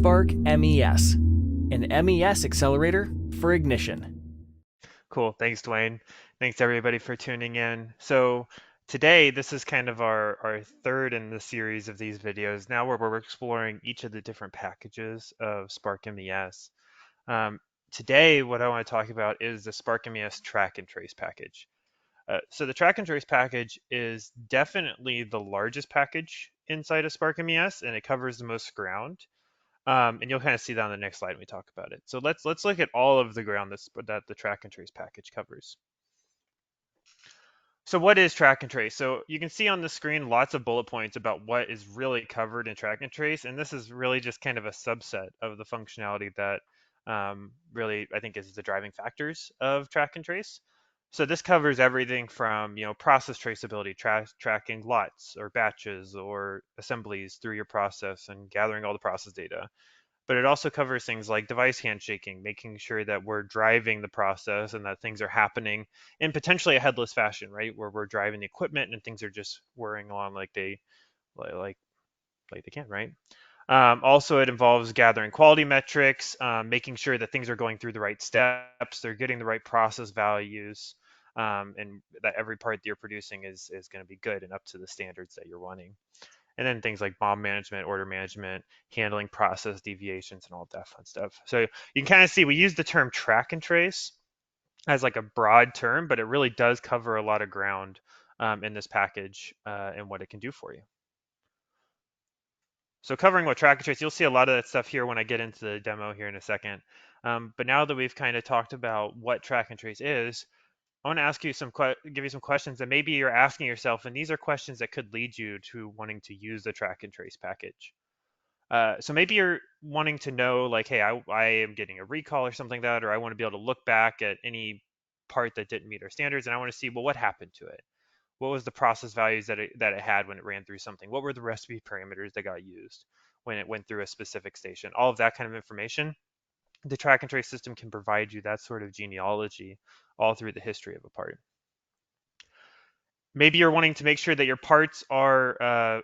SparkMES, an MES Accelerator for ignition. Cool. Thanks, Dwayne. Thanks everybody for tuning in. So today, this is kind of our third in the series of these videos now where we're exploring each of the different packages of SparkMES. Um, Today, what I want to talk about is the SparkMES Track and Trace package. So the Track and Trace package is definitely the largest package inside of SparkMES, and it covers the most ground. And you'll kind of see that on the next slide when we talk about it. So let's look at all of the ground that the Track and Trace package covers. So what is Track and Trace? So you can see on the screen lots of bullet points about what is really covered in Track and Trace, and this is really just kind of a subset of the functionality that really I think is the driving factors of Track and Trace. So this covers everything from process traceability, tracking lots or batches or assemblies through your process and gathering all the process data, but it also covers things like device handshaking, making sure that we're driving the process and that things are happening in potentially a headless fashion, right? Where we're driving the equipment and things are just whirring along like like they can, right? Also, it involves gathering quality metrics, making sure that things are going through the right steps, they're getting the right process values, and that every part that you're producing is going to be good and up to the standards that you're wanting. And then things like BOM management, order management, handling process deviations, and all that fun stuff. So you can kind of see we use the term track and trace as like a broad term, but it really does cover a lot of ground in this package and what it can do for you. So covering what track and trace, you'll see a lot of that stuff here when I get into the demo here in a second. But now that we've kind of talked about what track and trace is, I want to ask you give you some questions that maybe you're asking yourself, and these are questions that could lead you to wanting to use the track and trace package. So maybe you're wanting to know, like, hey, I am getting a recall or something like that, or I want to be able to look back at any part that didn't meet our standards, and I want to see, well, what happened to it? What was the process values that it had when it ran through something? What were the recipe parameters that got used when it went through a specific station? All of that kind of information. The track and trace system can provide you that sort of genealogy all through the history of a part. Maybe you're wanting to make sure that your parts are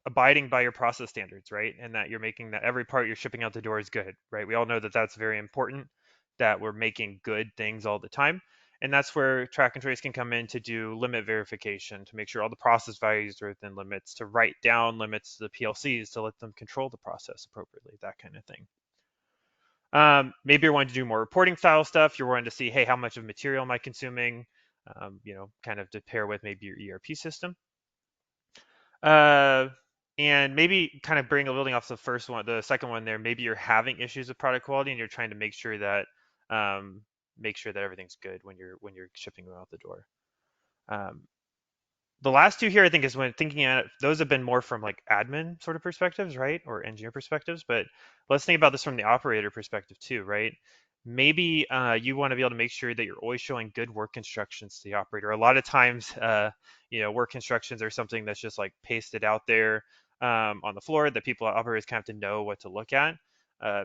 abiding by your process standards, right? And that you're making that every part you're shipping out the door is good, right? We all know that that's very important, that we're making good things all the time. And that's where track and trace can come in to do limit verification, to make sure all the process values are within limits, to write down limits to the PLCs to let them control the process appropriately, that kind of thing. Maybe you're wanting to do more reporting style stuff. You're wanting to see, hey, how much of material am I consuming? Kind of to pair with maybe your ERP system. Uh, and maybe kind of building off the second one there, maybe you're having issues with product quality and you're trying to make sure that everything's good when you're shipping them out the door. Um, the last two here, I think, is when thinking at it, those have been more from like admin sort of perspectives, right? Or engineer perspectives. But let's think about this from the operator perspective too, right? Maybe you want to be able to make sure that you're always showing good work instructions to the operator. A lot of times, work instructions are something that's just like pasted out there on the floor that operators kind of have to know what to look at.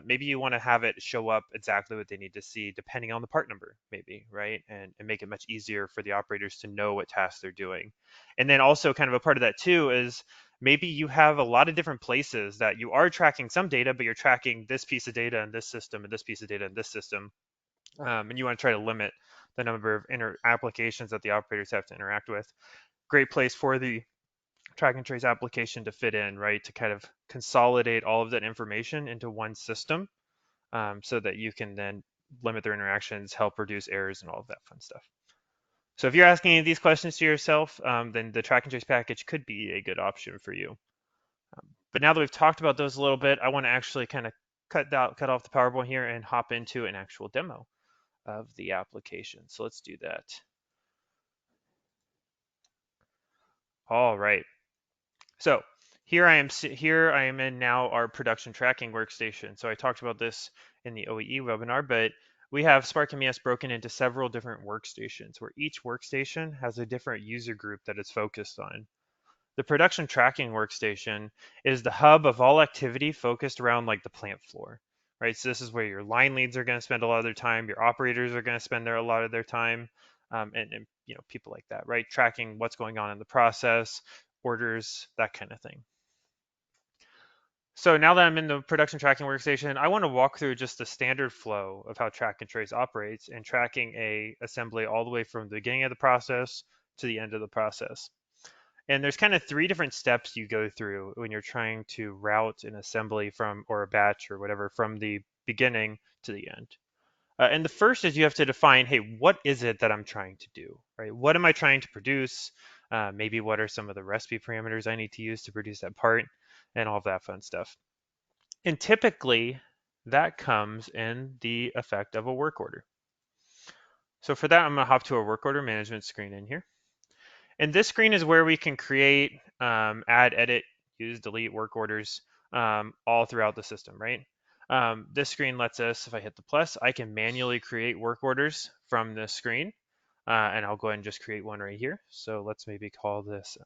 Maybe you want to have it show up exactly what they need to see depending on the part number, maybe, right? And make it much easier for the operators to know what tasks they're doing. And then also kind of a part of that too is maybe you have a lot of different places that you are tracking some data, but you're tracking this piece of data in this system and this piece of data in this system. And you want to try to limit the number of applications that the operators have to interact with. Great place for the track and trace application to fit in, right? To kind of consolidate all of that information into one system so that you can then limit their interactions, help reduce errors, and all of that fun stuff. So if you're asking any of these questions to yourself, then the track and trace package could be a good option for you. But now that we've talked about those a little bit, I want to actually kind of cut off the PowerPoint here and hop into an actual demo of the application. So let's do that. All right. So here I am in now our production tracking workstation. So I talked about this in the OEE webinar, but we have SparkMES broken into several different workstations where each workstation has a different user group that it's focused on. The production tracking workstation is the hub of all activity focused around like the plant floor, right? So this is where your line leads are going to spend a lot of their time, your operators are going to spend a lot of their time, and people like that, right? Tracking what's going on in the process, orders, that kind of thing. So now that I'm in the production tracking workstation, I want to walk through just the standard flow of how track and trace operates and tracking a assembly all the way from the beginning of the process to the end of the process. And there's kind of three different steps you go through when you're trying to route an assembly from, or a batch or whatever, from the beginning to the end. And the first is you have to define, hey, what is it that I'm trying to do, right? What am I trying to produce? Maybe what are some of the recipe parameters I need to use to produce that part, and all of that fun stuff. And typically, that comes in the effect of a work order. So for that, I'm going to hop to a work order management screen in here. And this screen is where we can create, add, edit, use, delete work orders all throughout the system, right? This screen lets us, if I hit the plus, I can manually create work orders from this screen. And I'll go ahead and just create one right here. So let's maybe call this,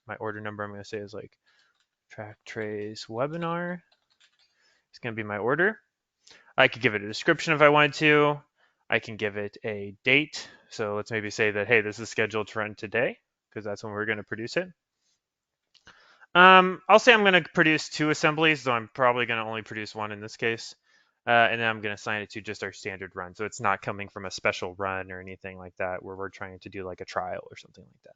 my order number I'm going to say is like track trace webinar. It's going to be my order. I could give it a description if I wanted to. I can give it a date. So let's maybe say that, hey, this is scheduled to run today because that's when we're going to produce it. I'll say I'm going to produce 2 assemblies, though I'm probably going to only produce 1 in this case. And then I'm going to assign it to just our standard run. So it's not coming from a special run or anything like that where we're trying to do like a trial or something like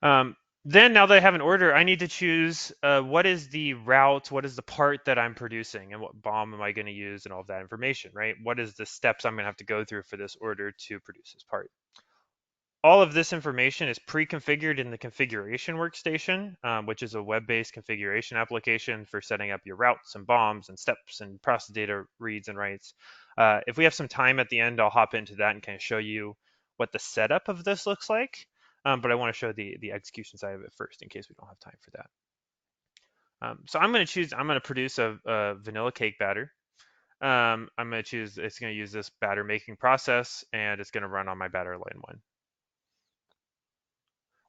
that. Then now that I have an order, I need to choose what is the route, what is the part that I'm producing, and what BOM am I going to use, and all of that information, right? What is the steps I'm going to have to go through for this order to produce this part? All of this information is pre-configured in the configuration workstation, which is a web-based configuration application for setting up your routes and BOMs and steps and process data reads and writes. If we have some time at the end, I'll hop into that and kind of show you what the setup of this looks like. But I want to show the execution side of it first in case we don't have time for that. So I'm going to produce a vanilla cake batter. I'm going to choose, it's going to use this batter making process, and it's going to run on my batter line 1.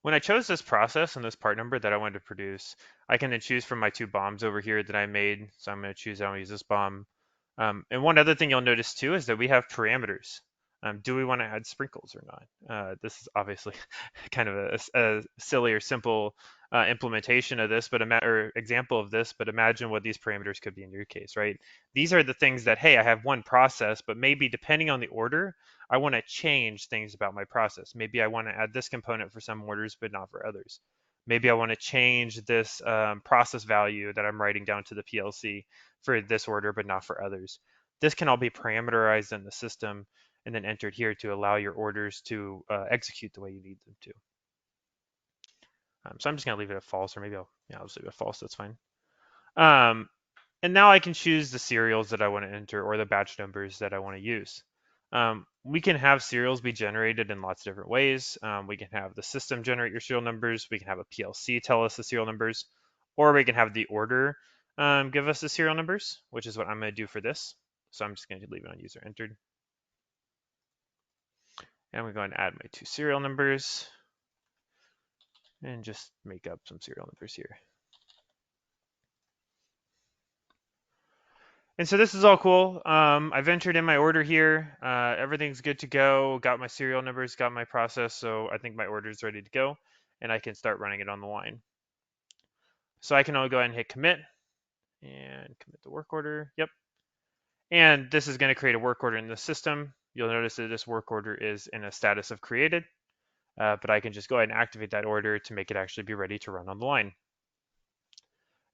When I chose this process and this part number that I wanted to produce, I can then choose from my 2 BOMs over here that I made. So I'm going to choose, I want to use this BOM. And one other thing you'll notice too is that we have parameters. Do we want to add sprinkles or not? This is obviously kind of a silly or simple implementation of this, or example of this, but imagine what these parameters could be in your case, right? These are the things that, hey, I have one process, but maybe depending on the order, I want to change things about my process. Maybe I want to add this component for some orders, but not for others. Maybe I want to change this process value that I'm writing down to the PLC for this order, but not for others. This can all be parameterized in the system and then entered here to allow your orders to execute the way you need them to. So I'm just going to leave it at false, or maybe I'll just leave it at false. That's fine. And now I can choose the serials that I want to enter or the batch numbers that I want to use. We can have serials be generated in lots of different ways. We can have the system generate your serial numbers. We can have a PLC tell us the serial numbers, or we can have the order give us the serial numbers, which is what I'm going to do for this. So I'm just going to leave it on user entered. And we're going to add my 2 serial numbers and just make up some serial numbers here. And so this is all cool. I've entered in my order here. Everything's good to go. Got my serial numbers, got my process. So I think my order is ready to go and I can start running it on the line. So I can go ahead and hit commit and commit the work order. Yep. And this is going to create a work order in the system. You'll notice that this work order is in a status of created, but I can just go ahead and activate that order to make it actually be ready to run on the line.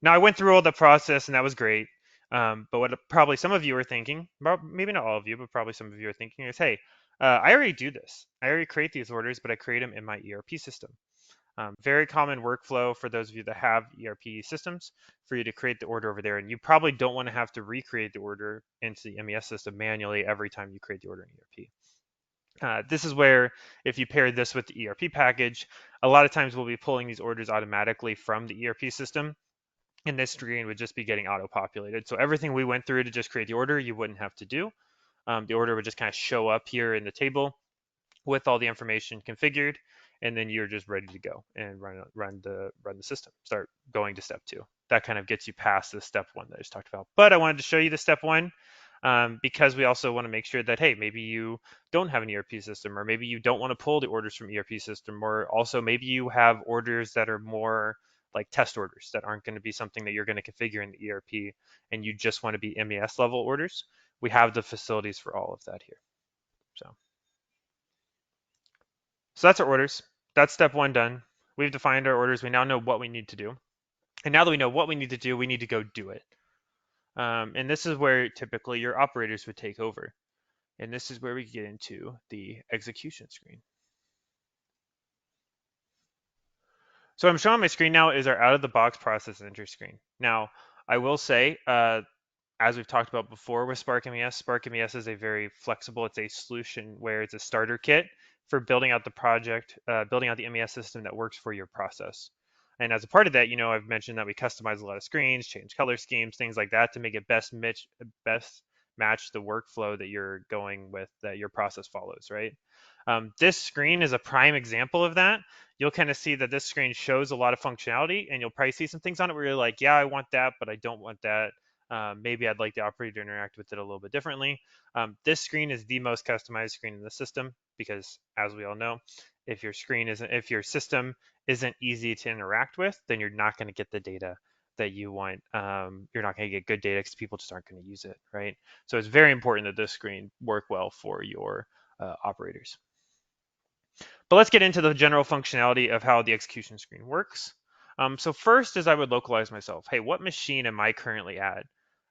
Now I went through all the process and that was great. But what probably some of you are thinking, maybe not all of you, but probably some of you are thinking is, hey, I already do this. I already create these orders, but I create them in my ERP system. Very common workflow for those of you that have ERP systems for you to create the order over there. And you probably don't want to have to recreate the order into the MES system manually every time you create the order in ERP. This is where if you pair this with the ERP package, a lot of times we'll be pulling these orders automatically from the ERP system. And this screen would just be getting auto-populated. So everything we went through to just create the order, you wouldn't have to do. The order would just kind of show up here in the table with all the information configured, and then you're just ready to go and run the system. Start going to step 2. That kind of gets you past the step 1 that I just talked about. But I wanted to show you the step 1 because we also want to make sure that, hey, maybe you don't have an ERP system, or maybe you don't want to pull the orders from ERP system, or also maybe you have orders that are more like test orders that aren't going to be something that you're going to configure in the ERP, and you just want to be MES level orders, we have the facilities for all of that here. So that's our orders. That's step one done. We've defined our orders. We now know what we need to do. And now that we know what we need to do, we need to go do it. And this is where typically your operators would take over. And this is where we get into the execution screen. So I'm showing on my screen now is our out-of-the-box process enter screen. Now, I will say, as we've talked about before with SparkMES, SparkMES is a very flexible, it's a solution where it's a starter kit for building out the project, building out the MES system that works for your process. And as a part of that, I've mentioned that we customize a lot of screens, change color schemes, things like that to make it best match the workflow that you're going with, that your process follows, right? This screen is a prime example of that. You'll kind of see that this screen shows a lot of functionality, and you'll probably see some things on it where you're like, yeah, I want that, but I don't want that. Maybe I'd like the operator to interact with it a little bit differently. This screen is the most customized screen in the system because, as we all know, if your system isn't easy to interact with, then you're not going to get the data that you want. You're not going to get good data because people just aren't going to use it, right? So it's very important that this screen work well for your operators. But let's get into the general functionality of how the execution screen works. So first is I would localize myself. Hey, what machine am I currently at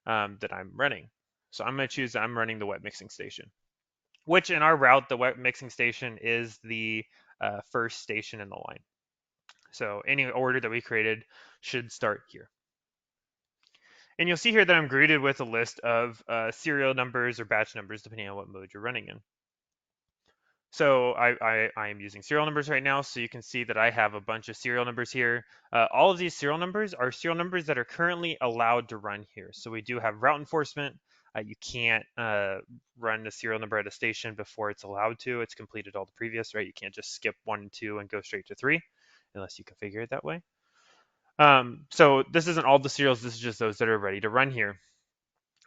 that I'm running? So I'm going to choose I'm running the wet mixing station, which in our route, the wet mixing station is the first station in the line. So any order that we created should start here. And you'll see here that I'm greeted with a list of serial numbers or batch numbers, depending on what mode you're running in. So I am using serial numbers right now, so you can see that I have a bunch of serial numbers here. All of these serial numbers are serial numbers that are currently allowed to run here. So we do have route enforcement. You can't run the serial number at a station before it's allowed to. It's completed all the previous, right? You can't just skip 1 and 2 and go straight to 3 unless you configure it that way. So this isn't all the serials. This is just those that are ready to run here.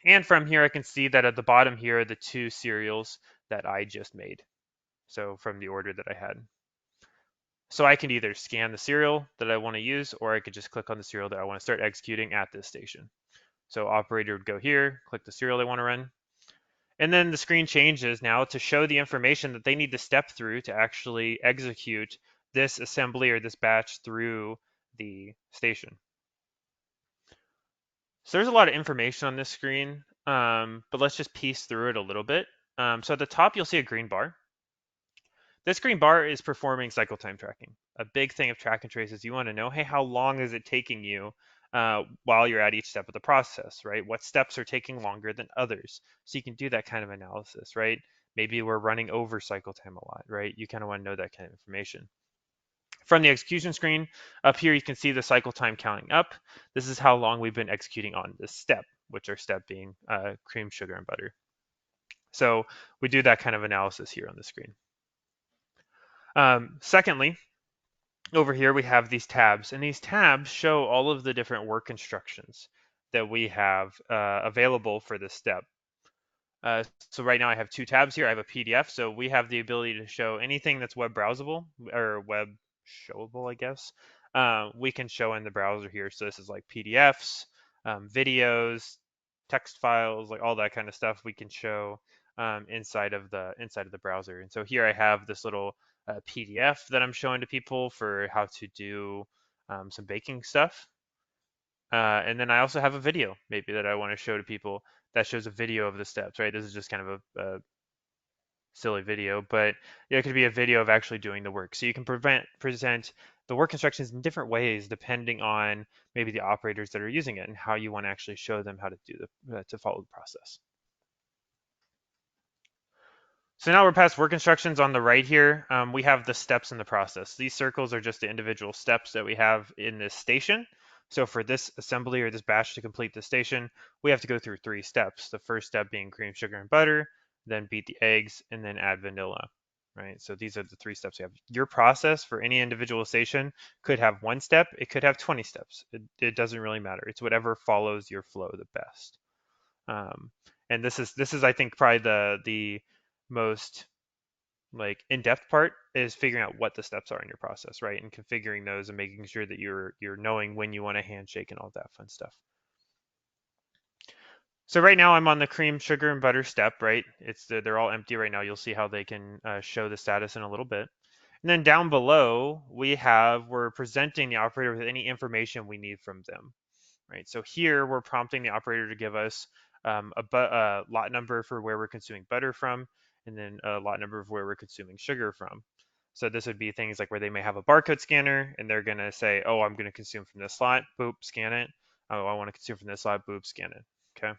And from here, I can see that at the bottom here are the 2 serials that I just made. So from the order that I had. So I can either scan the serial that I want to use, or I could just click on the serial that I want to start executing at this station. So operator would go here, click the serial they want to run. And then the screen changes now to show the information that they need to step through to actually execute this assembly or this batch through the station. So there's a lot of information on this screen, but let's just piece through it a little bit. So at the top, you'll see a green bar. This green bar is performing cycle time tracking. A big thing of track and trace is you want to know, hey, how long is it taking you while you're at each step of the process, right? What steps are taking longer than others? So you can do that kind of analysis, right? Maybe we're running over cycle time a lot, right? You kind of want to know that kind of information. From the execution screen, up here you can see the cycle time counting up. This is how long we've been executing on this step, which our step being cream, sugar, and butter. So we do that kind of analysis here on the screen. Secondly, over here we have these tabs, and these tabs show all of the different work instructions that we have available for this step. So right now I have 2 tabs here. I have a PDF, so we have the ability to show anything that's web browsable or web showable, I guess. We can show in the browser here. So this is like PDFs, videos, text files, like all that kind of stuff we can show inside of the browser. And so here I have this little PDF that I'm showing to people for how to do some baking stuff. And then I also have a video maybe that I want to show to people that shows a video of the steps, right? This is just kind of a silly video, but it could be a video of actually doing the work. So you can present the work instructions in different ways depending on maybe the operators that are using it and how you want to actually show them how to do to follow the process. So now we're past work instructions on the right here. We have the steps in the process. These circles are just the individual steps that we have in this station. So for this assembly or this batch to complete the station, we have to go through 3 steps. The first step being cream, sugar, and butter, then beat the eggs, and then add vanilla, right? So these are the 3 steps we have. Your process for any individual station could have 1 step. It could have 20 steps. It doesn't really matter. It's whatever follows your flow the best. And this is I think probably the most like in-depth part is figuring out what the steps are in your process, right? And configuring those and making sure that you're knowing when you want to handshake and all that fun stuff. So right now I'm on the cream, sugar, and butter step, right? They're all empty right now. You'll see how they can show the status in a little bit. And then down below, we're presenting the operator with any information we need from them, right? So here we're prompting the operator to give us a lot number for where we're consuming butter from, and then a lot number of where we're consuming sugar from. So this would be things like where they may have a barcode scanner, and they're going to say, oh, I'm going to consume from this slot, boop, scan it. Oh, I want to consume from this slot, boop, scan it. Okay.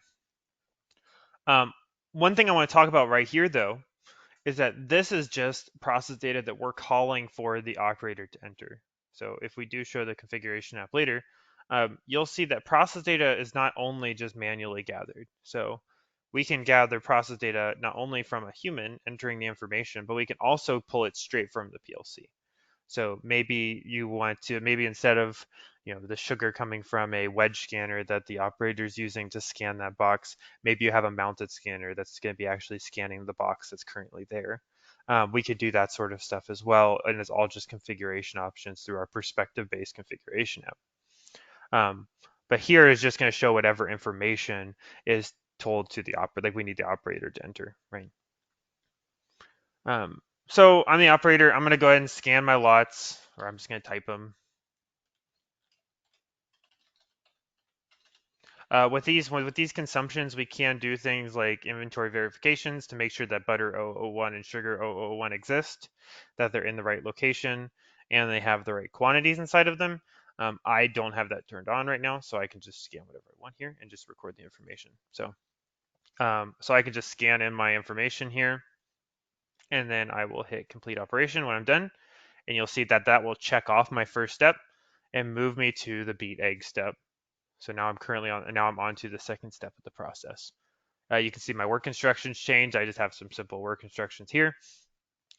Um, one thing I want to talk about right here, though, is that this is just process data that we're calling for the operator to enter. So if we do show the configuration app later, you'll see that process data is not only just manually gathered. So we can gather process data not only from a human entering the information, but we can also pull it straight from the PLC. So maybe you want to, maybe instead of, the sugar coming from a wedge scanner that the operator is using to scan that box, maybe you have a mounted scanner that's going to be actually scanning the box that's currently there. We could do that sort of stuff as well, and it's all just configuration options through our perspective-based configuration app. But here is just going to show whatever information is told to the operator, like we need the operator to enter, right? So I'm the operator. I'm going to go ahead and scan my lots, or I'm just going to type them. With these consumptions, we can do things like inventory verifications to make sure that butter 001 and sugar 001 exist, that they're in the right location, and they have the right quantities inside of them. I don't have that turned on right now, so I can just scan whatever I want here and just record the information. So I can just scan in my information here, and then I will hit complete operation when I'm done, and you'll see that that will check off my first step and move me to the beat egg step. So now I'm on to the second step of the process. You can see my work instructions change. I just have some simple work instructions here.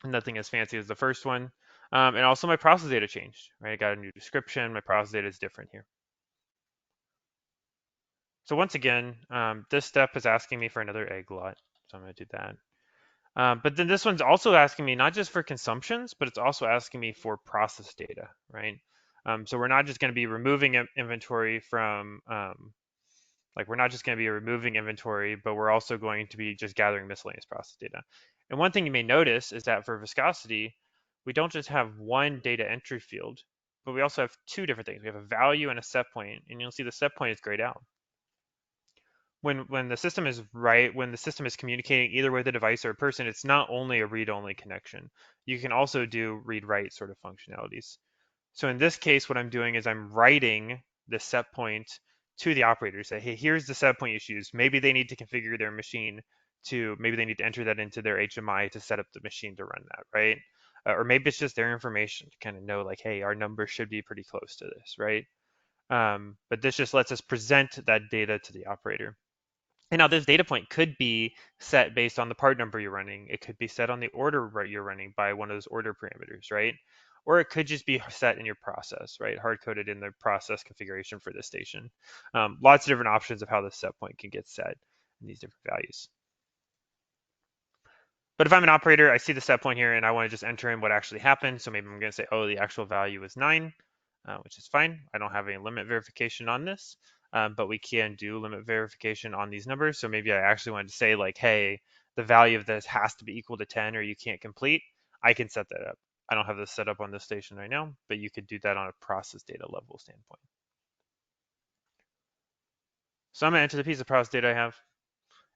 Nothing as fancy as the first one. And also my process data changed, right? I got a new description. My process data is different here. So once again, this step is asking me for another egg lot. So I'm going to do that. But then this one's also asking me not just for consumptions, but it's also asking me for process data, right? So we're not just going to be removing inventory from, we're not just going to be removing inventory, but we're also going to be just gathering miscellaneous process data. And one thing you may notice is that for viscosity, we don't just have one data entry field, but we also have two different things. We have a value and a set point, and you'll see the set point is grayed out. When the system is when the system is communicating either with a device or a person, it's not only a read-only connection. You can also do read-write sort of functionalities. So in this case, what I'm doing is I'm writing the set point to the operator. Say, hey, here's the set point issues. Maybe they need to configure their machine maybe they need to enter that into their HMI to set up the machine to run that, right? Or maybe it's just their information to kind of know like, hey, our number should be pretty close to this, right? But this just lets us present that data to the operator. And now this data point could be set based on the part number you're running. It could be set on the order you're running by one of those order parameters, right? Or it could just be set in your process, right? Hard-coded in the process configuration for this station. Lots of different options of how the set point can get set in these different values. But if I'm an operator, I see the set point here and I want to just enter in what actually happened. So maybe I'm going to say, oh, the actual value is 9, which is fine. I don't have any limit verification on this, but we can do limit verification on these numbers. So maybe I actually wanted to say like, hey, the value of this has to be equal to 10 or you can't complete. I can set that up. I don't have this set up on this station right now, but you could do that on a process data level standpoint. So I'm going to enter the piece of process data I have,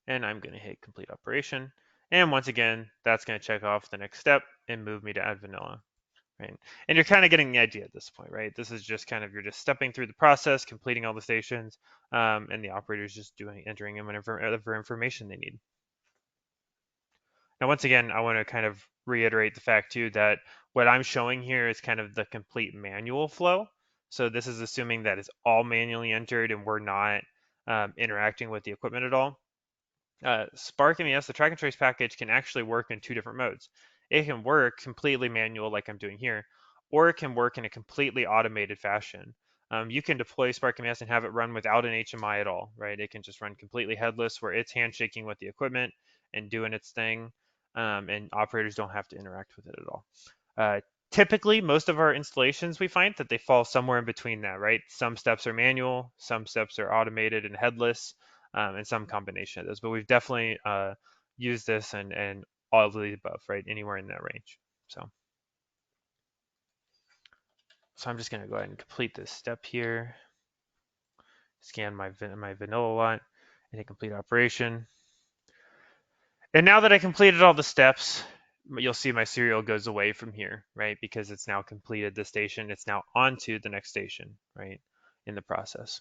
and I'm going to hit complete operation. And once again, that's going to check off the next step and move me to add vanilla. Right. And you're kind of getting the idea at this point, right? This is just kind of, you're just stepping through the process, completing all the stations, and the operator's just entering in whatever information they need. Now, once again, I want to kind of reiterate the fact too that what I'm showing here is kind of the complete manual flow. So this is assuming that it's all manually entered and we're not interacting with the equipment at all. SparkMES, the track and trace package, can actually work in two different modes. It can work completely manual like I'm doing here, or it can work in a completely automated fashion. You can deploy SparkMES and have it run without an HMI at all, right? It can just run completely headless where it's handshaking with the equipment and doing its thing. and operators don't have to interact with it at all. Typically, most of our installations, we find that they fall somewhere in between that, right? Some steps are manual, some steps are automated and headless, and some combination of those. But we've definitely used this and all of the above, right? Anywhere in that range. So I'm just going to go ahead and complete this step here. Scan my vanilla lot and hit complete operation. And now that I completed all the steps, you'll see my serial goes away from here, right? Because it's now completed the station. It's now on to the next station, right, in the process.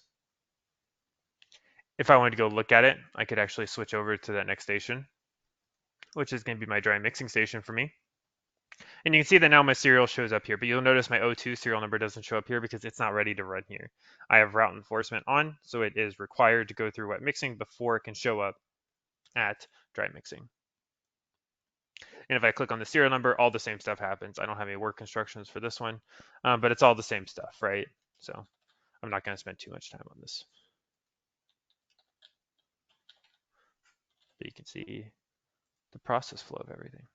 If I wanted to go look at it, I could actually switch over to that next station, which is going to be my dry mixing station for me. And you can see that now my serial shows up here, but you'll notice my O2 serial number doesn't show up here because it's not ready to run here. I have route enforcement on, so it is required to go through wet mixing before it can show up at dry mixing. And if I click on the serial number, all the same stuff happens. I don't have any work instructions for this one, but it's all the same stuff, right? So I'm not going to spend too much time on this. But you can see the process flow of everything.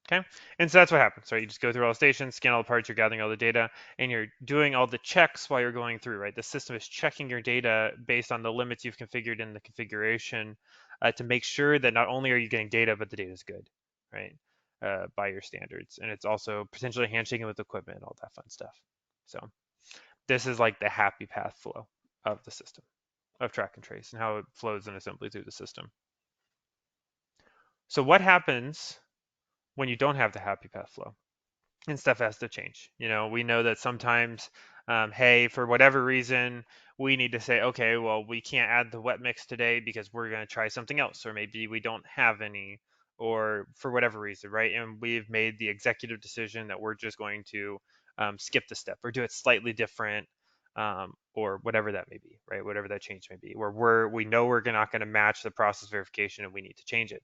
Okay, and so that's what happens, right? You just go through all the stations, scan all the parts, you're gathering all the data, and you're doing all the checks while you're going through, right? The system is checking your data based on the limits you've configured in the configuration to make sure that not only are you getting data, but the data is good, right? By your standards. And it's also potentially handshaking with equipment and all that fun stuff. So this is like the happy path flow of the system, of track and trace, and how it flows in assembly through the system. So what happens when you don't have the happy path flow? And stuff has to change. We know that sometimes, hey, for whatever reason, we need to say, okay, well, we can't add the wet mix today because we're going to try something else, or maybe we don't have any, or for whatever reason, right? And we've made the executive decision that we're just going to skip the step or do it slightly different, or whatever that may be, right? Whatever that change may be, where we know we're not going to match the process verification and we need to change it.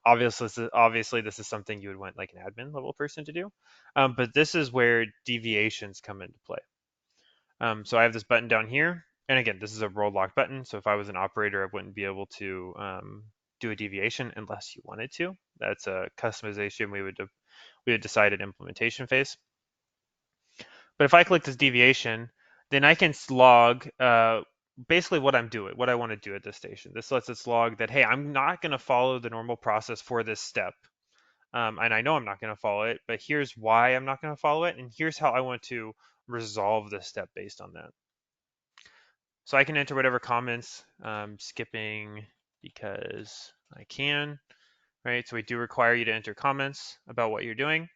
Obviously, this is something you would want like an admin level person to do, but this is where deviations come into play. So I have this button down here, and again, this is a roll lock button. So if I was an operator, I wouldn't be able to do a deviation unless you wanted to. That's a customization we would decide at implementation phase. But if I click this deviation, then I can log basically what I'm doing, what I want to do at this station. This lets us log that, hey, I'm not going to follow the normal process for this step. And I know I'm not going to follow it, but here's why I'm not going to follow it. And here's how I want to resolve this step based on that. So I can enter whatever comments, skipping because I can, right? So we do require you to enter comments about what you're doing.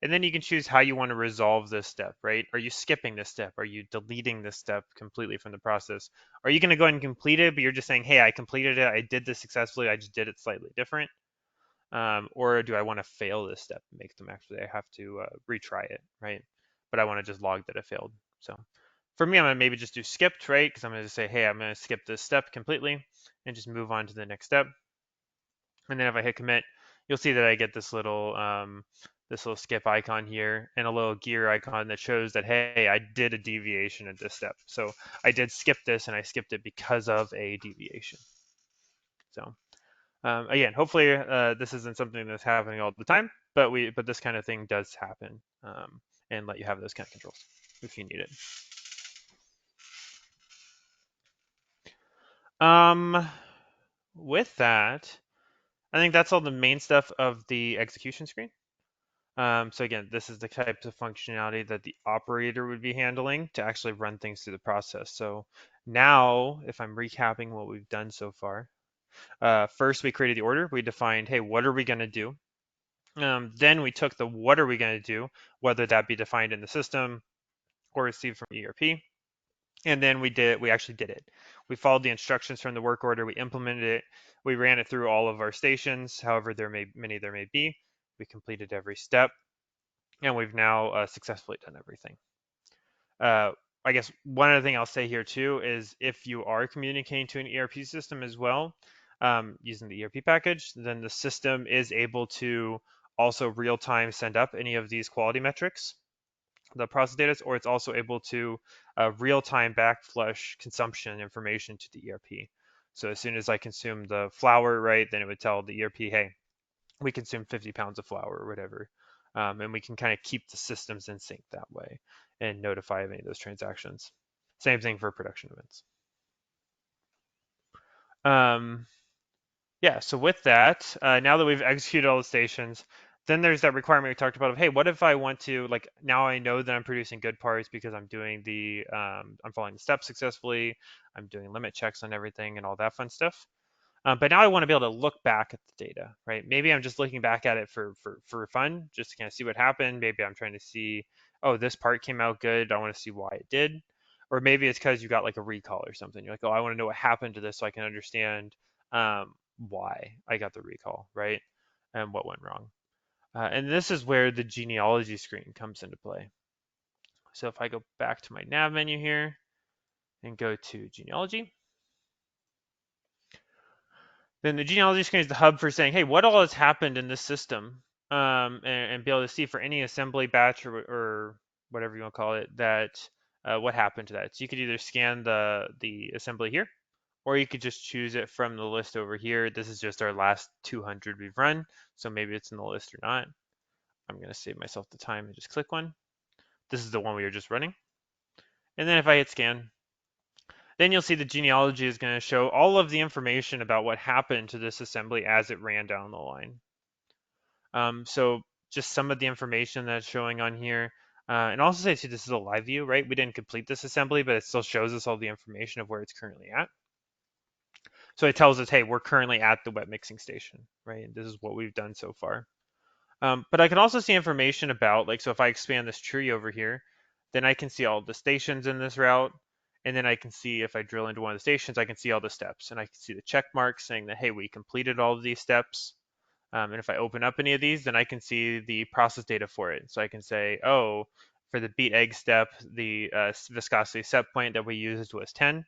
And then you can choose how you want to resolve this step, right? Are you skipping this step? Are you deleting this step completely from the process? Are you going to go ahead and complete it, but you're just saying, hey, I completed it. I did this successfully. I just did it slightly different. Or do I want to fail this step and make them actually, I have to retry it, right? But I want to just log that it failed. So for me, I'm going to maybe just do skipped, right? Because I'm going to say, hey, I'm going to skip this step completely and just move on to the next step. And then if I hit commit, you'll see that I get this little skip icon here and a little gear icon that shows that, hey, I did a deviation at this step. So I did skip this and I skipped it because of a deviation. So again, hopefully this isn't something that's happening all the time, but this kind of thing does happen and let you have those kind of controls if you need it. With that, I think that's all the main stuff of the execution screen. So again, this is the types of functionality that the operator would be handling to actually run things through the process. So now, if I'm recapping what we've done so far, first we created the order. We defined, hey, what are we going to do? Then we took the what are we going to do, whether that be defined in the system or received from ERP. And then we actually did it. We followed the instructions from the work order. We implemented it. We ran it through all of our stations, however many there may be. We completed every step, and we've now successfully done everything. I guess one other thing I'll say here too is if you are communicating to an ERP system as well, using the ERP package, then the system is able to also real-time send up any of these quality metrics, the process data, or it's also able to real-time backflush consumption information to the ERP. So as soon as I consume the flour, right, then it would tell the ERP, hey, we consume 50 pounds of flour or whatever. And we can kind of keep the systems in sync that way and notify of any of those transactions. Same thing for production events. Um, yeah, so with that, now that we've executed all the stations, then there's that requirement we talked about of, hey, what if I want to, like, now I know that I'm producing good parts because I'm doing I'm following the steps successfully, I'm doing limit checks on everything and all that fun stuff. But now I want to be able to look back at the data, right? Maybe I'm just looking back at it for fun, just to kind of see what happened. Maybe I'm trying to see, oh, this part came out good. I want to see why it did. Or maybe it's because you got like a recall or something. You're like, oh, I want to know what happened to this so I can understand why I got the recall, right? And what went wrong. And this is where the genealogy screen comes into play. So if I go back to my nav menu here and go to genealogy, then the genealogy screen is the hub for saying, hey, what all has happened in this system, and be able to see for any assembly batch or whatever you want to call it, that what happened to that. So you could either scan the assembly here, or you could just choose it from the list over here. This is just our last 200 we've run, so maybe it's in the list or not. I'm going to save myself the time and just click one. This is the one we were just running. And then if I hit scan, then you'll see the genealogy is going to show all of the information about what happened to this assembly as it ran down the line. So just some of the information that's showing on here. And also say too, this is a live view, right? We didn't complete this assembly, but it still shows us all the information of where it's currently at. So it tells us, hey, we're currently at the wet mixing station, right? And this is what we've done so far. But I can also see information about, like, so if I expand this tree over here, then I can see all the stations in this route. And then I can see, if I drill into one of the stations, I can see all the steps. And I can see the check marks saying that, hey, we completed all of these steps. And if I open up any of these, then I can see the process data for it. So I can say, oh, for the beat egg step, the viscosity set point that we used was 10.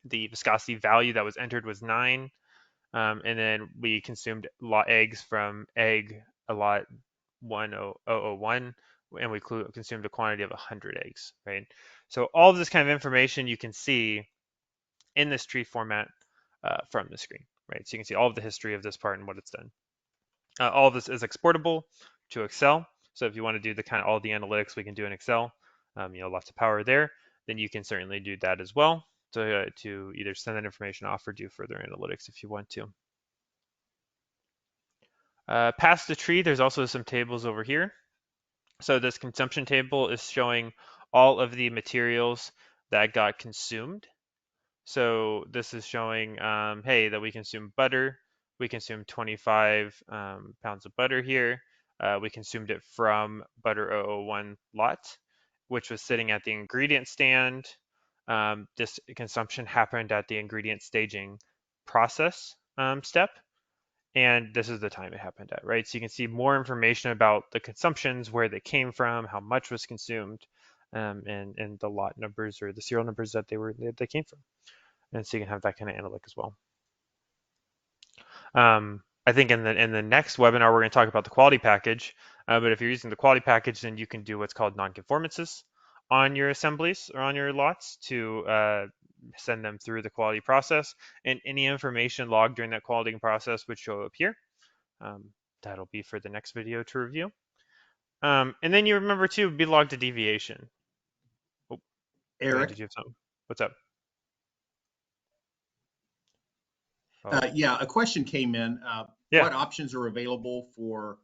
The viscosity value that was entered was 9. And then we consumed eggs from egg a lot 1001, and we consumed a quantity of 100 eggs, right? So all of this kind of information you can see in this tree format from the screen, right? So you can see all of the history of this part and what it's done. All of this is exportable to Excel. So if you want to do the kind of all the analytics we can do in Excel, lots of power there, then you can certainly do that as well to either send that information off or do further analytics if you want to. Past the tree, there's also some tables over here. So this consumption table is showing all of the materials that got consumed. So this is showing, hey, that we consumed butter. We consumed 25 pounds of butter here. We consumed it from butter 001 lot, which was sitting at the ingredient stand. This consumption happened at the ingredient staging process step. And this is the time it happened at, right? So you can see more information about the consumptions, where they came from, how much was consumed, and the lot numbers or the serial numbers that they came from. And so you can have that kind of analytic as well. I think in the next webinar we're going to talk about the quality package. But if you're using the quality package, then you can do what's called nonconformances on your assemblies or on your lots to send them through the quality process, and any information logged during that quality process would show up here. That'll be for the next video to review. And then you remember to be logged to deviation. Oh, Eric, did you have something? What's up? yeah, a question came in. Yeah. What options are available for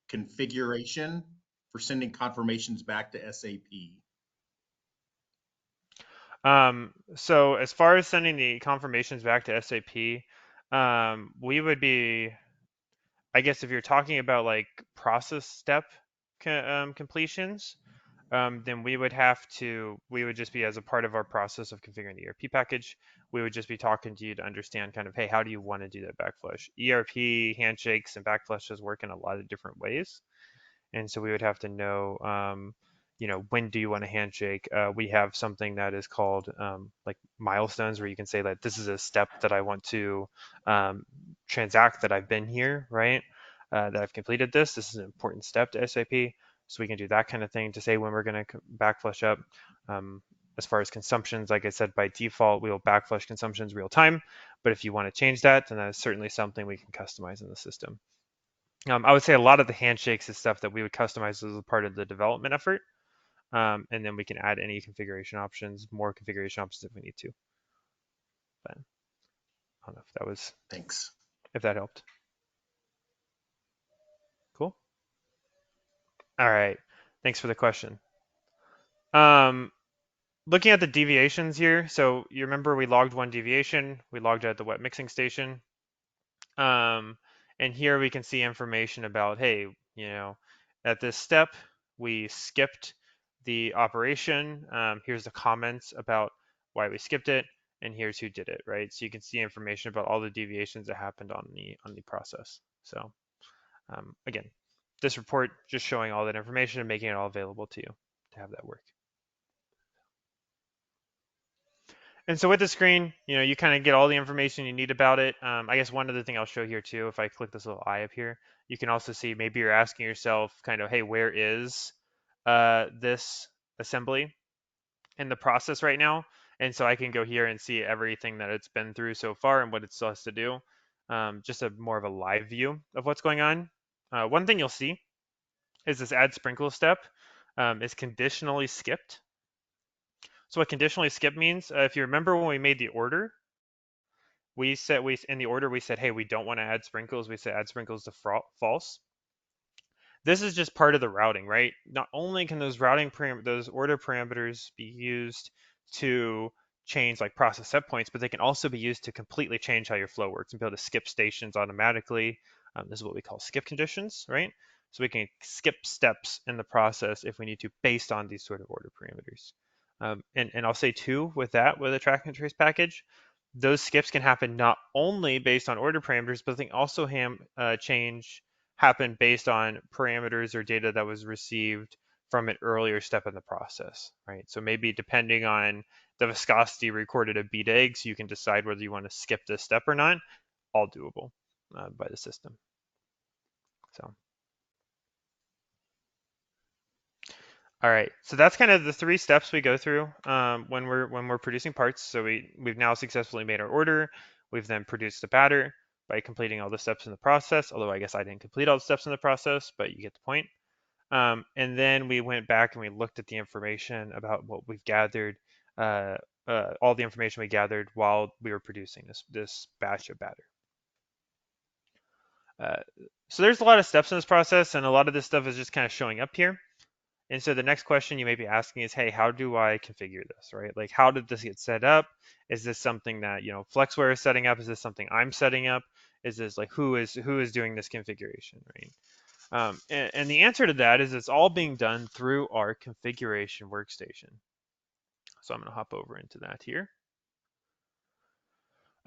configuration for sending confirmations back to SAP? So as far as sending the confirmations back to SAP, we would be, I guess if you're talking about like process step completions, then we would just be, as a part of our process of configuring the ERP package, we would just be talking to you to understand kind of, hey, how do you want to do that backflush? ERP handshakes and backflushes work in a lot of different ways. And so we would have to know, when do you want a handshake? We have something that is called like milestones, where you can say that this is a step that I want to transact, that I've been here, right? That I've completed this. This is an important step to SAP. So we can do that kind of thing to say when we're going to backflush up. As far as consumptions, like I said, by default, we will backflush consumptions real time. But if you want to change that, then that's certainly something we can customize in the system. I would say a lot of the handshakes is stuff that we would customize as a part of the development effort. And then we can add any configuration options, more configuration options if we need to. But I don't know Thanks. if that helped. Cool. All right. Thanks for the question. Looking at the deviations here, so you remember we logged one deviation, we logged it at the wet mixing station. And here we can see information about, hey, at this step, we skipped the operation. Here's the comments about why we skipped it, and here's who did it, right? So you can see information about all the deviations that happened on the process. So again, this report just showing all that information and making it all available to you to have that work. And so with the screen, you kind of get all the information you need about it. I guess one other thing I'll show here too, if I click this little eye up here, you can also see maybe you're asking yourself kind of, hey, where is this assembly in the process right now? And so I can go here and see everything that it's been through so far and what it still has to do. Just more of a live view of what's going on. One thing you'll see is this add sprinkle step is conditionally skipped. So what conditionally skip means, if you remember when we made the order, in the order we said, hey, we don't want to add sprinkles. We said add sprinkles to false. This is just part of the routing, right? Not only can those those order parameters be used to change like process set points, but they can also be used to completely change how your flow works and be able to skip stations automatically. This is what we call skip conditions, right? So we can skip steps in the process if we need to based on these sort of order parameters. And I'll say too, with a track and trace package, those skips can happen not only based on order parameters, but they can also happen based on parameters or data that was received from an earlier step in the process, right? So maybe depending on the viscosity recorded at beat eggs, you can decide whether you want to skip this step or not. All doable by the system. So. All right, so that's kind of the 3 steps we go through when we're producing parts. So we've now successfully made our order. We've then produced the batter by completing all the steps in the process. Although I guess I didn't complete all the steps in the process, but you get the point. And then we went back and we looked at the information about what we've gathered, all the information we gathered while we were producing this batch of batter. So there's a lot of steps in this process, and a lot of this stuff is just kind of showing up here. And so the next question you may be asking is, hey, how do I configure this, right? Like, how did this get set up? Is this something that, Flexware is setting up? Is this something I'm setting up? Is this like, who is doing this configuration, right? And the answer to that is it's all being done through our configuration workstation. So I'm going to hop over into that here.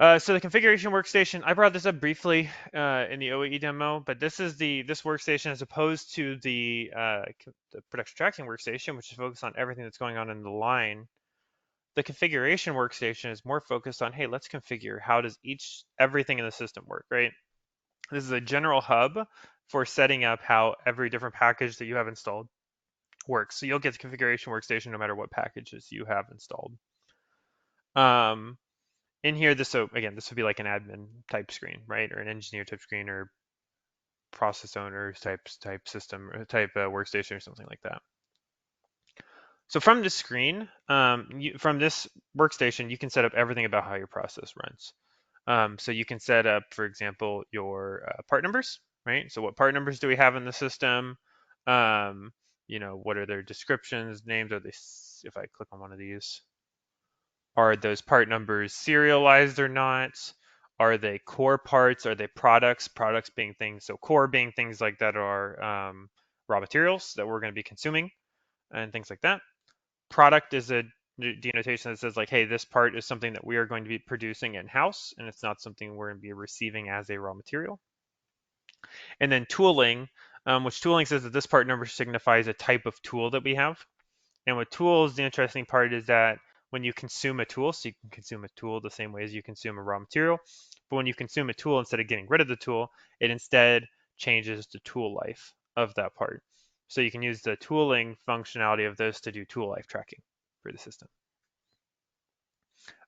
So the configuration workstation, I brought this up briefly in the OAE demo, but this is this workstation as opposed to the production tracking workstation, which is focused on everything that's going on in the line. The configuration workstation is more focused on, hey, let's configure how does everything in the system work, right? This is a general hub for setting up how every different package that you have installed works. So you'll get the configuration workstation no matter what packages you have installed. In here, this would be like an admin type screen, right? Or an engineer type screen or process owners type system or type workstation or something like that. So from this screen, from this workstation, you can set up everything about how your process runs. So you can set up, for example, your part numbers, right? So what part numbers do we have in the system? What are their descriptions, names? Are they, if I click on one of these, are those part numbers serialized or not? Are they core parts? Are they products? Products being things, so core being things like that are raw materials that we're going to be consuming and things like that. Product is a denotation that says like, hey, this part is something that we are going to be producing in-house and it's not something we're going to be receiving as a raw material. And then tooling, which tooling says that this part number signifies a type of tool that we have. And with tools, the interesting part is that when you consume a tool, so you can consume a tool the same way as you consume a raw material, but when you consume a tool, instead of getting rid of the tool, it instead changes the tool life of that part. So you can use the tooling functionality of this to do tool life tracking for the system.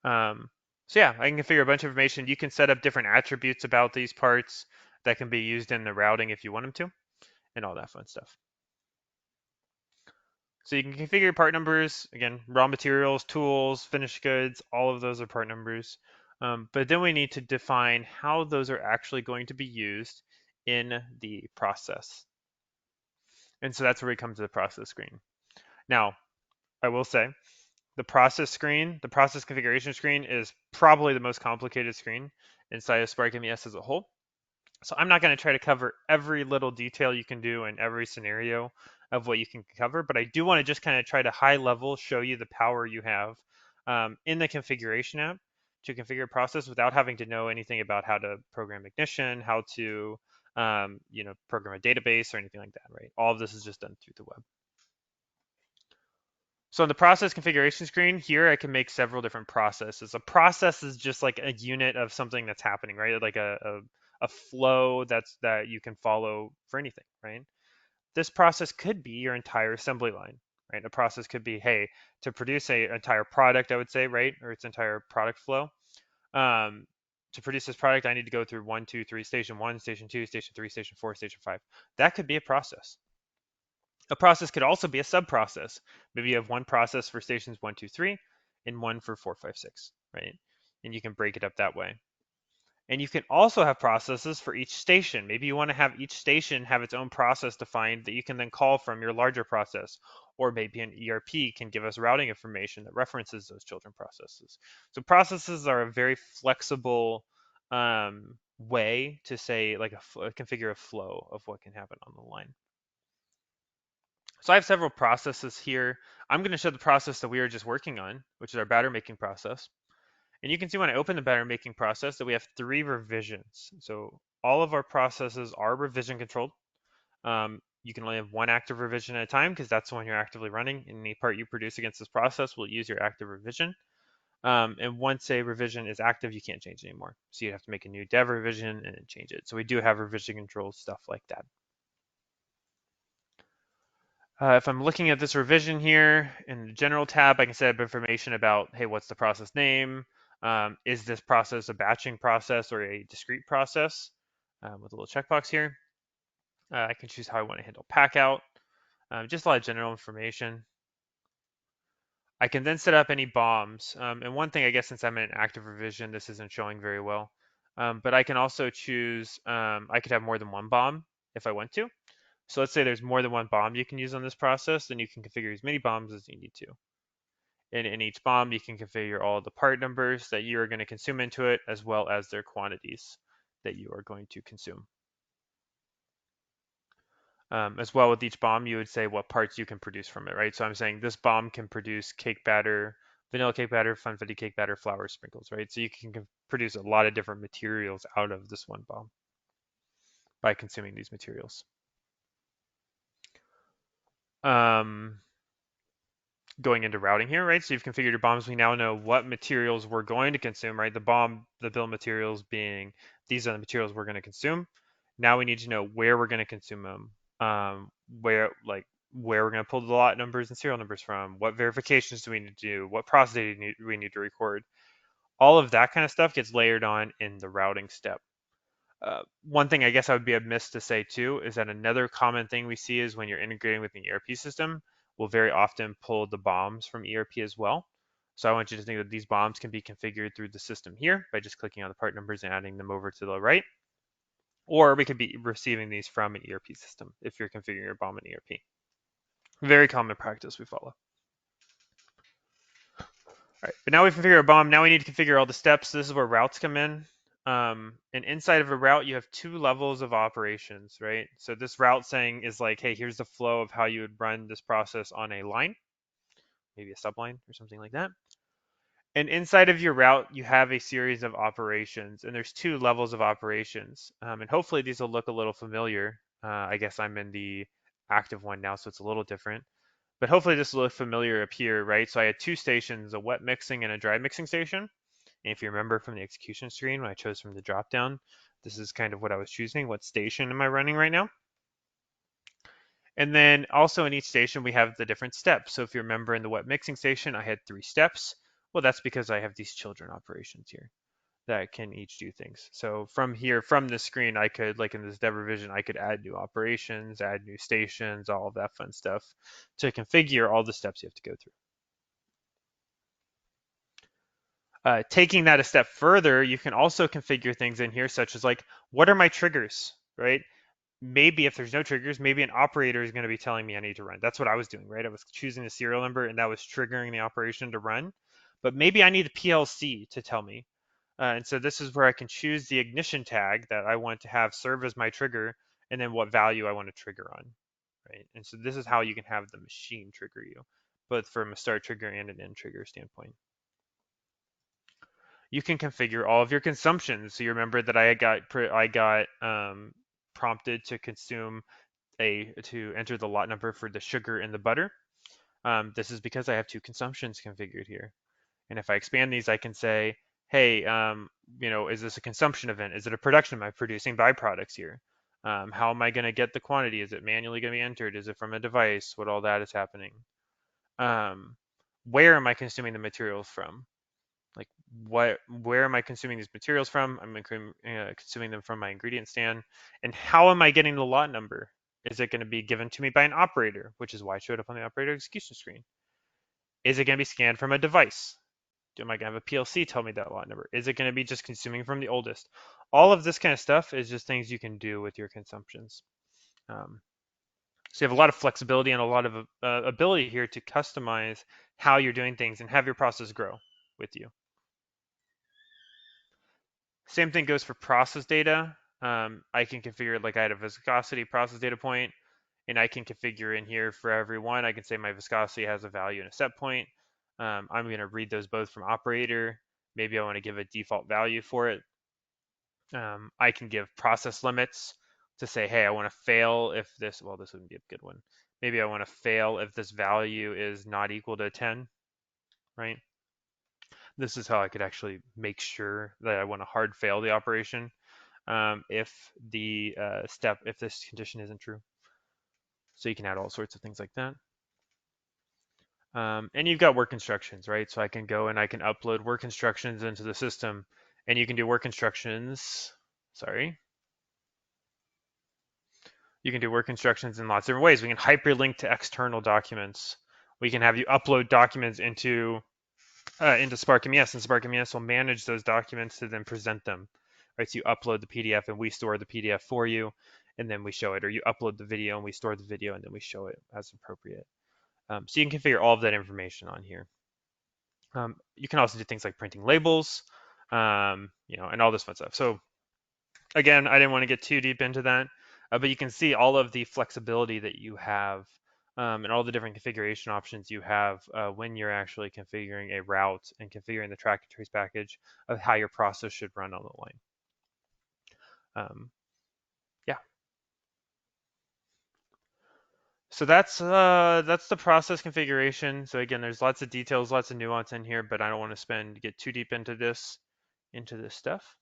So yeah, I can configure a bunch of information. You can set up different attributes about these parts. that can be used in the routing if you want them to, and all that fun stuff. So you can configure part numbers, again, raw materials, tools, finished goods, all of those are part numbers. But then we need to define how those are actually going to be used in the process. And so that's where we come to the process screen. Now, I will say, the process configuration screen is probably the most complicated screen inside of SparkMES as a whole. So I'm not going to try to cover every little detail you can do in every scenario of what you can cover, but I do want to just kind of try to high level show you the power you have in the configuration app to configure a process without having to know anything about how to program Ignition, how to program a database or anything like that, right? All of this is just done through the web. So on the process configuration screen here, I can make several different processes. A process is just like a unit of something that's happening, right? Like a flow that you can follow for anything, right? This process could be your entire assembly line, right? A process could be, hey, to produce an entire product, I would say, right? Or its entire product flow. To produce this product, I need to go through 1, 2, 3, station 1, station 2, station 3, station 4, station 5. That could be a process. A process could also be a sub-process. Maybe you have one process for stations 1, 2, 3, and one for 4, 5, 6, right? And you can break it up that way. And you can also have processes for each station. Maybe you want to have each station have its own process defined that you can then call from your larger process. Or maybe an ERP can give us routing information that references those children processes. So processes are a very flexible way to say, like configure a flow of what can happen on the line. So I have several processes here. I'm going to show the process that we are just working on, which is our batter making process. And you can see when I open the batter making process that we have 3 revisions. So all of our processes are revision controlled. You can only have one active revision at a time because that's the one you're actively running. And any part you produce against this process will use your active revision. And once a revision is active, you can't change it anymore. So you have to make a new dev revision and then change it. So we do have revision control stuff like that. If I'm looking at this revision here in the general tab, I can set up information about, hey, what's the process name? Is this process a batching process or a discrete process? With a little checkbox here. I can choose how I want to handle pack out. Just a lot of general information. I can then set up any bombs. And one thing, I guess, since I'm in an active revision, this isn't showing very well. But I can also choose, I could have more than one bomb if I want to. So let's say there's more than one bomb you can use on this process, then you can configure as many bombs as you need to. And in each bomb, you can configure all the part numbers that you are going to consume into it, as well as their quantities that you are going to consume. As well, with each bomb, you would say what parts you can produce from it, right? So I'm saying this bomb can produce cake batter, vanilla cake batter, funfetti cake batter, flour, sprinkles, right? So you can produce a lot of different materials out of this one bomb by consuming these materials. Going into routing here, right? So you've configured your bombs. We now know what materials we're going to consume, right? The bill of materials being, these are the materials we're going to consume. Now we need to know where we're going to consume them, where we're going to pull the lot numbers and serial numbers from, what verifications do we need to do, what process data do we need to record. All of that kind of stuff gets layered on in the routing step. One thing I guess I would be amiss to say too is that another common thing we see is when you're integrating with an ERP system, we'll very often pull the bombs from ERP as well. So I want you to think that these bombs can be configured through the system here by just clicking on the part numbers and adding them over to the right. Or we could be receiving these from an ERP system if you're configuring your bomb in ERP. Very common practice we follow. All right, but now we've configured our bomb. Now we need to configure all the steps. This is where routes come in. And inside of a route, you have 2 levels of operations, right? So this route saying is like, hey, here's the flow of how you would run this process on a line, maybe a subline or something like that. And inside of your route, you have a series of operations, and there's 2 levels of operations. And hopefully these will look a little familiar. I guess I'm in the active one now, so it's a little different. But hopefully this will look familiar up here, right? So I had 2 stations, a wet mixing and a dry mixing station. And if you remember from the execution screen, when I chose from the dropdown, this is kind of what I was choosing. What station am I running right now? And then also in each station, we have the different steps. So if you remember in the wet mixing station, I had 3 steps. Well, that's because I have these children operations here. that can each do things. So from here, from this screen, I could, like in this dev revision, I could add new operations, add new stations, all of that fun stuff to configure all the steps you have to go through. Taking that a step further, you can also configure things in here, such as like, what are my triggers, right? Maybe if there's no triggers, maybe an operator is going to be telling me I need to run. That's what I was doing, right? I was choosing the serial number and that was triggering the operation to run. But maybe I need a PLC to tell me. And so this is where I can choose the ignition tag that I want to have serve as my trigger and then what value I want to trigger on, right? And so this is how you can have the machine trigger you, both from a start trigger and an end trigger standpoint. You can configure all of your consumptions. So you remember that I got prompted to enter the lot number for the sugar and the butter. This is because I have two consumptions configured here. And if I expand these, I can say, hey, is this a consumption event? Is it a production? Am I producing byproducts here? How am I going to get the quantity? Is it manually going to be entered? Is it from a device? What all that is happening? Where am I consuming the materials from? Like where am I consuming these materials from? I'm consuming them from my ingredient stand. And how am I getting the lot number? Is it going to be given to me by an operator, which is why it showed up on the operator execution screen? Is it going to be scanned from a device? Am I going to have a PLC tell me that lot number? Is it going to be just consuming from the oldest? All of this kind of stuff is just things you can do with your consumptions. So you have a lot of flexibility and a lot of ability here to customize how you're doing things and have your process grow with you. Same thing goes for process data. I can configure, like I had a viscosity process data point, and I can configure in here for every one. I can say my viscosity has a value and a set point. I'm going to read those both from operator. Maybe I want to give a default value for it. I can give process limits to say, hey, I want to fail if this, well, this wouldn't be a good one. Maybe I want to fail if this value is not equal to 10, right? This is how I could actually make sure that I want to hard fail the operation if this condition isn't true. So you can add all sorts of things like that. And you've got work instructions, right? So I can go and I can upload work instructions into the system, and you can do work instructions, You can do work instructions in lots of different ways. We can hyperlink to external documents. We can have you upload documents into SparkMES, and SparkMES will manage those documents to then present them. Right, so you upload the PDF and we store the PDF for you, and then we show it. Or you upload the video and we store the video and then we show it as appropriate. So you can configure all of that information on here. You can also do things like printing labels, and all this fun stuff. So again, I didn't want to get too deep into that, but you can see all of the flexibility that you have and all the different configuration options you have when you're actually configuring a route and configuring the track and trace package of how your process should run on the line. Yeah. So that's the process configuration. So again, there's lots of details, lots of nuance in here, but I don't want to get too deep into this stuff.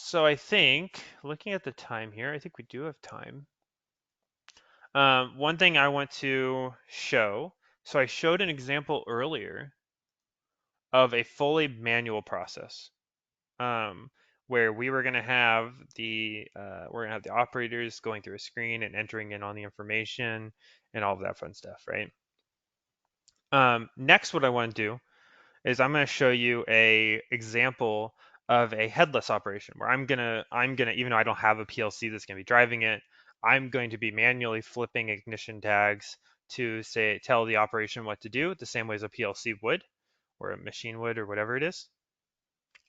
So I think, looking at the time here, I think we do have time. One thing I want to show, so I showed an example earlier of a fully manual process where we were going to have the operators going through a screen and entering in on the information and all of that fun stuff, right? Next, what I want to do is I'm going to show you a example of a headless operation where I'm gonna even though I don't have a PLC that's going to be driving it, I'm going to be manually flipping ignition tags to tell the operation what to do the same way as a PLC would or a machine would or whatever it is.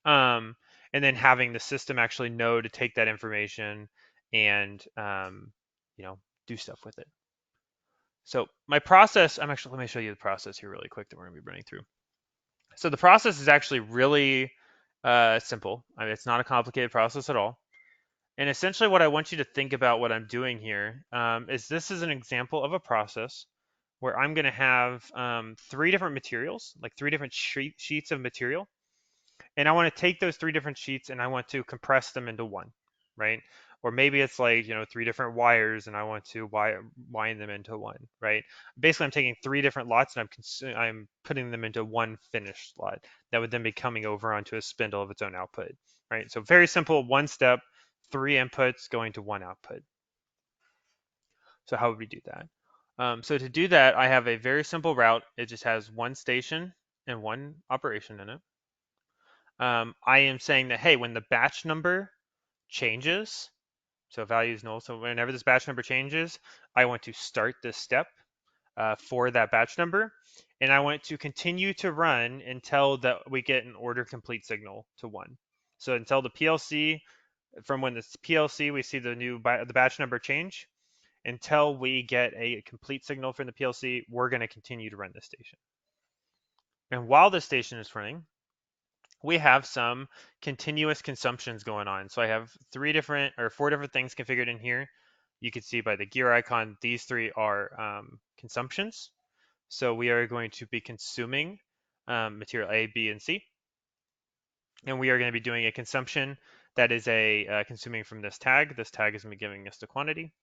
And then having the system actually know to take that information and do stuff with it. So my process, let me show you the process here really quick that we're going to be running through. So the process is actually really simple. I mean, it's not a complicated process at all. And essentially what I want you to think about what I'm doing here is this is an example of a process where I'm going to have 3 different materials, like 3 different sheets of material. And I want to take those 3 different sheets and I want to compress them into one, right? Or maybe it's like, 3 different wires and I want to wind them into one, right? Basically, I'm taking 3 different lots and I'm putting them into one finished lot that would then be coming over onto a spindle of its own output, right? So very simple, one step, 3 inputs going to one output. So how would we do that? So to do that, I have a very simple route. It just has one station and one operation in it. I am saying that, hey, when the batch number changes, so value is null, so whenever this batch number changes, I want to start this step for that batch number, and I want to continue to run until that we get an order complete signal to 1. So until the PLC, from when the PLC we see the batch number change, until we get a complete signal from the PLC, we're going to continue to run this station. And while this station is running, we have some continuous consumptions going on. So I have 4 different things configured in here. You can see by the gear icon, these 3 are consumptions. So we are going to be consuming material A, B, and C. And we are going to be doing a consumption that is consuming from this tag. This tag is going to be giving us the quantity.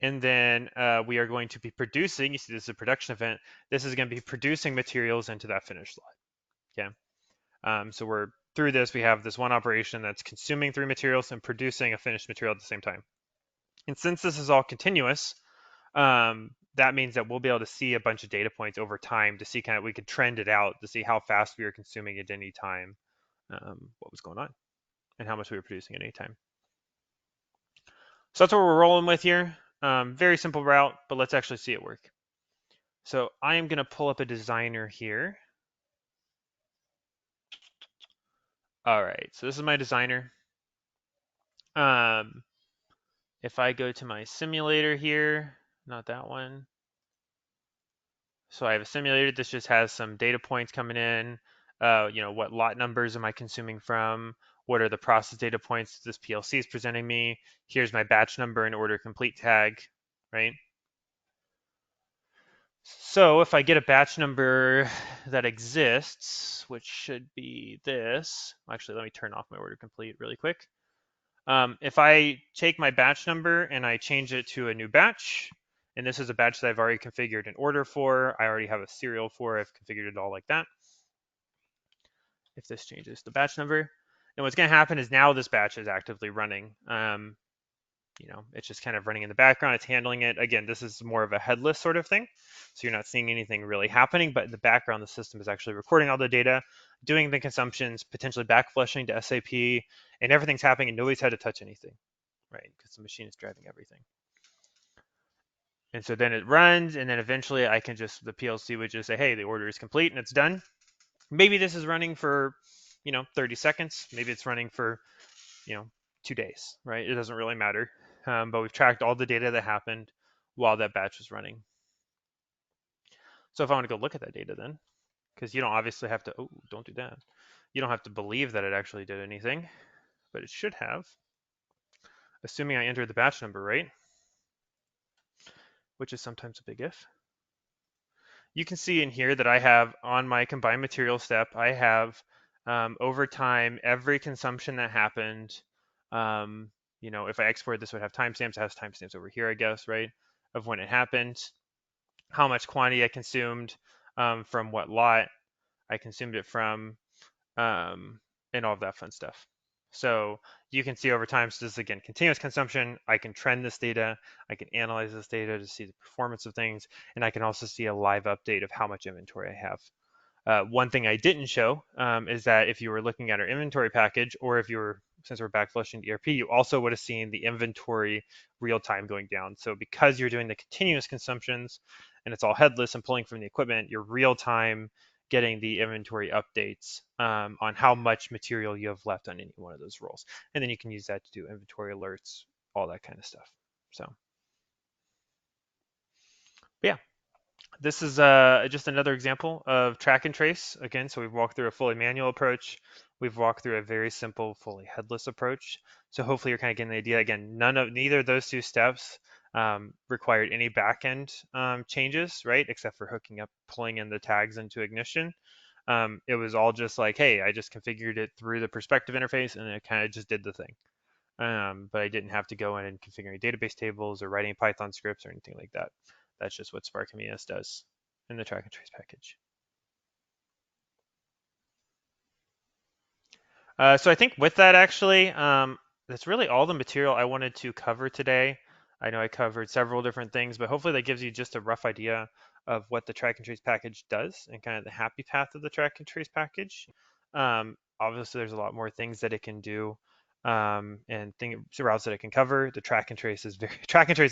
And then we are going to be producing, you see this is a production event, this is going to be producing materials into that finished lot, okay? So we're through this, we have this one operation that's consuming 3 materials and producing a finished material at the same time. And since this is all continuous, that means that we'll be able to see a bunch of data points over time to see we could trend it out to see how fast we were consuming at any time, what was going on, and how much we were producing at any time. So that's what we're rolling with here. Very simple route, but let's actually see it work. So I am going to pull up a designer here. All right, so this is my designer. If I go to my simulator here, not that one. So I have a simulator. This just has some data points coming in. What lot numbers am I consuming from? What are the process data points this PLC is presenting me? Here's my batch number and order complete tag, right? So if I get a batch number that exists, which should be this, actually, let me turn off my order complete really quick. If I take my batch number and I change it to a new batch, and this is a batch that I've already configured an order for, I already have a serial for, I've configured it all like that. If this changes the batch number, and what's going to happen is now this batch is actively running. It's just kind of running in the background. It's handling it. Again, this is more of a headless sort of thing. So you're not seeing anything really happening, but in the background, the system is actually recording all the data, doing the consumptions, potentially backflushing to SAP, and everything's happening and nobody's had to touch anything, right? Because the machine is driving everything. And so then it runs, and then eventually the PLC would just say, hey, the order is complete and it's done. Maybe this is running for, 30 seconds. Maybe it's running for, 2 days, right? It doesn't really matter. But we've tracked all the data that happened while that batch was running. So if I want to go look at that data then, because you don't obviously have to, don't do that. You don't have to believe that it actually did anything, but it should have, assuming I entered the batch number right, which is sometimes a big if. You can see in here that I have on my combined material step, I have over time, every consumption that happened, if I export this would have timestamps, it has timestamps over here, I guess, right, of when it happened, how much quantity I consumed, from what lot I consumed it from, and all of that fun stuff. So you can see over time, so this is again, continuous consumption. I can trend this data. I can analyze this data to see the performance of things. And I can also see a live update of how much inventory I have. One thing I didn't show is that if you were looking at our inventory package, or since we're backflushing the ERP, you also would have seen the inventory real time going down. So because you're doing the continuous consumptions and it's all headless and pulling from the equipment, you're real time getting the inventory updates on how much material you have left on any one of those roles. And then you can use that to do inventory alerts, all that kind of stuff. So yeah, this is just another example of track and trace. Again, so we've walked through a fully manual approach. We've walked through a very simple, fully headless approach. So hopefully you're kind of getting the idea. Again, neither of those 2 steps required any backend changes, right? Except for hooking up, pulling in the tags into Ignition. It was all just like, hey, I just configured it through the perspective interface and it kind of just did the thing. but I didn't have to go in and configure database tables or writing Python scripts or anything like that. That's just what SparkMES does in the track and trace package. So I think with that, actually, that's really all the material I wanted to cover today. I know I covered several different things, but hopefully that gives you just a rough idea of what the track and trace package does and kind of the happy path of the track and trace package. Obviously, there's a lot more things that it can do and routes that it can cover. The track and trace is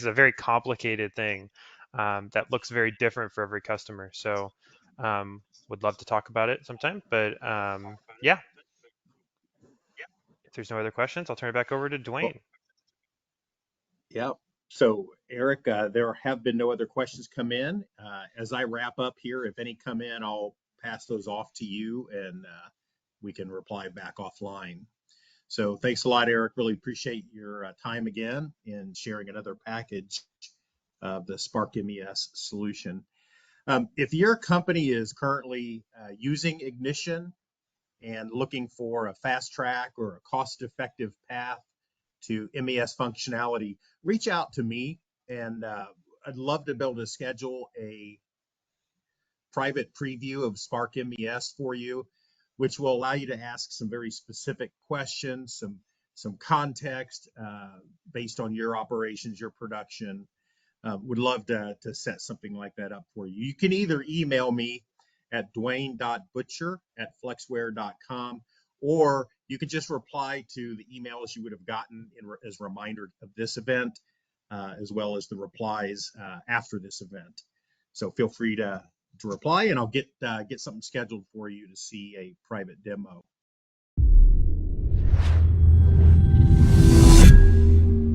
a very complicated thing that looks very different for every customer. So would love to talk about it sometime, but yeah. If there's no other questions, I'll turn it back over to Dwayne. Yeah. So Eric, there have been no other questions come in. As I wrap up here, if any come in, I'll pass those off to you and we can reply back offline. So thanks a lot, Eric. Really appreciate your time again in sharing another package of the SparkMES solution. If your company is currently using Ignition and looking for a fast track or a cost-effective path to MES functionality, reach out to me, and I'd love to be able to schedule a private preview of SparkMES for you, which will allow you to ask some very specific questions, some context based on your operations, your production. Would love to set something like that up for you. You can either email me at dwayne.butcher@flexware.com, or you could just reply to the emails you would have gotten as a reminder of this event, as well as the replies after this event. So feel free to reply, and I'll get something scheduled for you to see a private demo.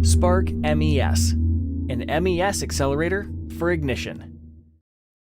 SparkMES, an MES accelerator for ignition.